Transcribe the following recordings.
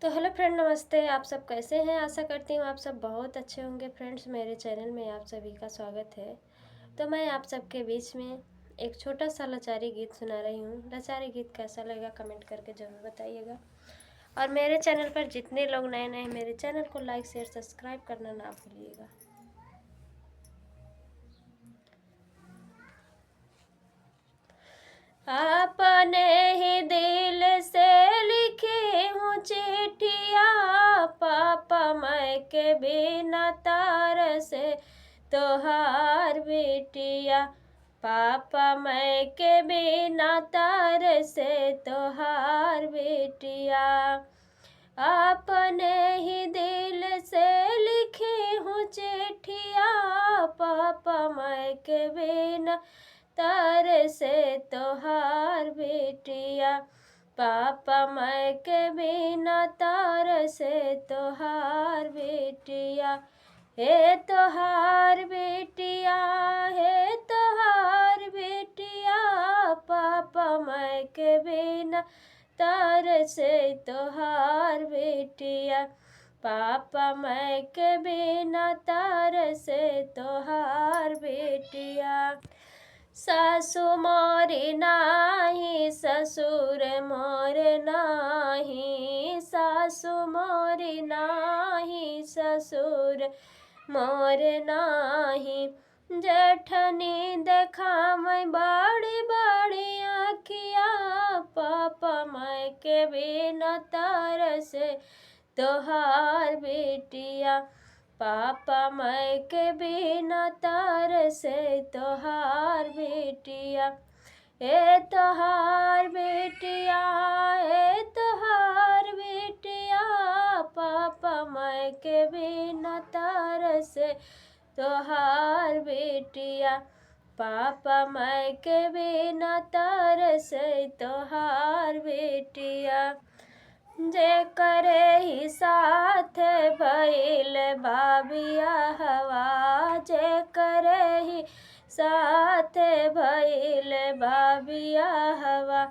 तो hello friend, नमस्ते। आप सब कैसे हैं? आशा करती हूँ आप सब बहुत अच्छे होंगे। फ्रेंड्स, मेरे चैनल में आप सभी का स्वागत है। तो मैं आप सबके बीच में एक छोटा सा लाचारी गीत सुना रही हूँ। लाचारी गीत कैसा लगा कमेंट करके ज़रूर बताइएगा। और मेरे चैनल पर जितने लोग नए नए मेरे चैनल को लाइक शेयर सब्सक्राइब करना ना भूलिएगा। अपने ही दिल से लिखी हूँ चिट्ठिया, पापा मैं के बिना तार से तोहार बेटिया। पापा मैं के बिना तार से तोहार बेटिया। अपने ही दिल से लिखी हूँ चिट्ठिया, पापा मैं के बिना तार से तोहार बेटिया। पापा मैं के बिना तार से तोहार बेटिया। हे तोहार बेटिया, हे तोहार बेटिया। पापा मैं के बिना तार से तोहार बेटिया। पापा मैं के बिना तार से तोहार बेटिया। सासु मोरी नाही, ससुर मोर नाही। सासु मोरी नाही, ससुर मोर नाही। जेठनी देखामै बड़ी बड़ी आँखिया, पापा मैं के बिना तार से तोहार बेटिया। पापा मैं के बिना तार से तोहार बेटिया। हे तोहार बेटिया, हे तोहार बेटिया। पापा मैं के बिना तार से तोहार बेटिया। पापा मैं के बिना तार से तोहार बेटिया। जे करे ही साथ भइल बाबिया हवा, जे करे ही साथ भइल बाबिया हवा।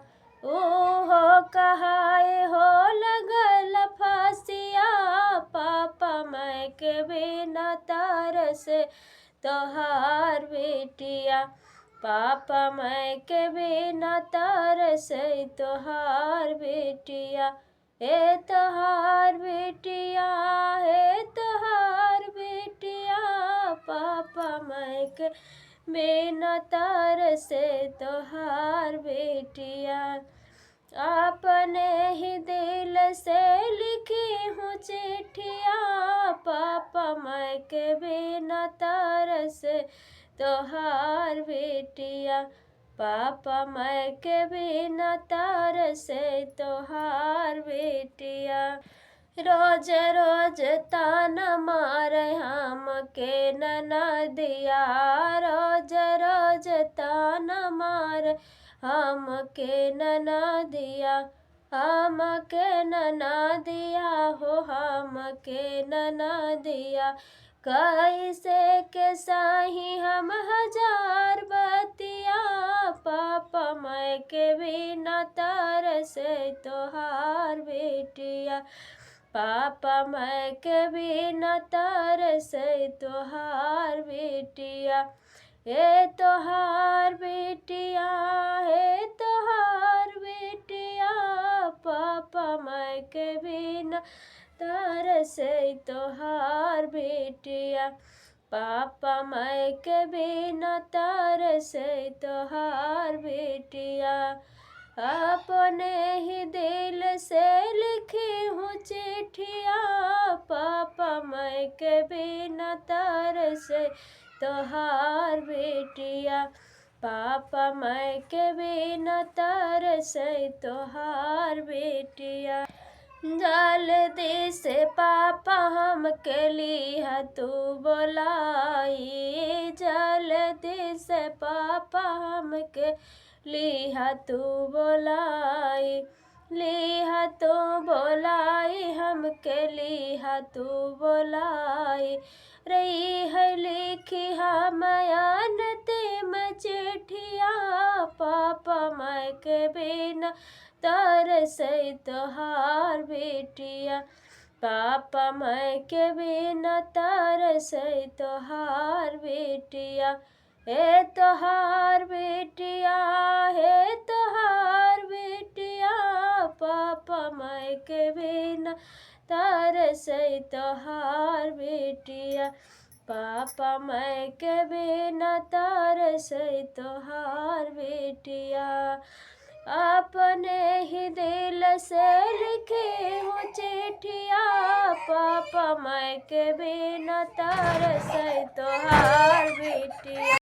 ओहो कहाए हो लगल फांसिया, पापा मैं के बिना तार से तोहार बेटिया। पापा मैं के बिना तार से तोहार बेटिया। हे तोहार बेटिया, हे तोहार बेटिया। पापा मैं के बिना तार से तोहार बेटिया। अपने ही दिल से लिखी हूँ चिट्ठिया, पापा मैं के बिना तार से तोहार बेटिया। पापा मैं के बिना तार से तोहार बेटिया। रोज रोज ताना मारे हम के ननदिया, रोज रोज ताना मारे हम के ननदिया। हम के ननदिया हो, हम के ननदिया। कैसे के साही हम हजार बतिया, पापा मैं के बिना तार से तोहार बेटिया। पापा मैं के बिना तार से तोहार बेटिया। हे तोहार बेटिया, हे तोहार बेटिया। पापा मैं के बिना तार से तोहार बेटिया। पापा मैं के बिना तार से तोहार बेटिया। अपने ही दिल से लिखी हूँ चिट्ठिया, पापा मैं के बिना तार से तोहार बेटिया। पापा मैं के बिना तार से तोहार बेटिया। जल्दी से पापा हम के लिहा तू बोलाई, जल्दी से पापा हम के लिहा तू बोलाई। लिहा तू बोलाई हम के लिहा तू बोलाई। रही है लिखी हमयान ते मचेठिया, पापा माई के बिना तरसै तोहार बेटिया, पापा माई के बिना तरसै तोहार बेटिया, हे तोहार बेटिया, हे तोहार बेटिया, पापा माई के बिना तरसै तोहार बेटिया, पापा माई के बिना तरसै तोहार बेटिया, अपने ही दिल से लिखी हूँ चिट्ठिया, पापा माई के बिना तरसै तोहार बेटिया।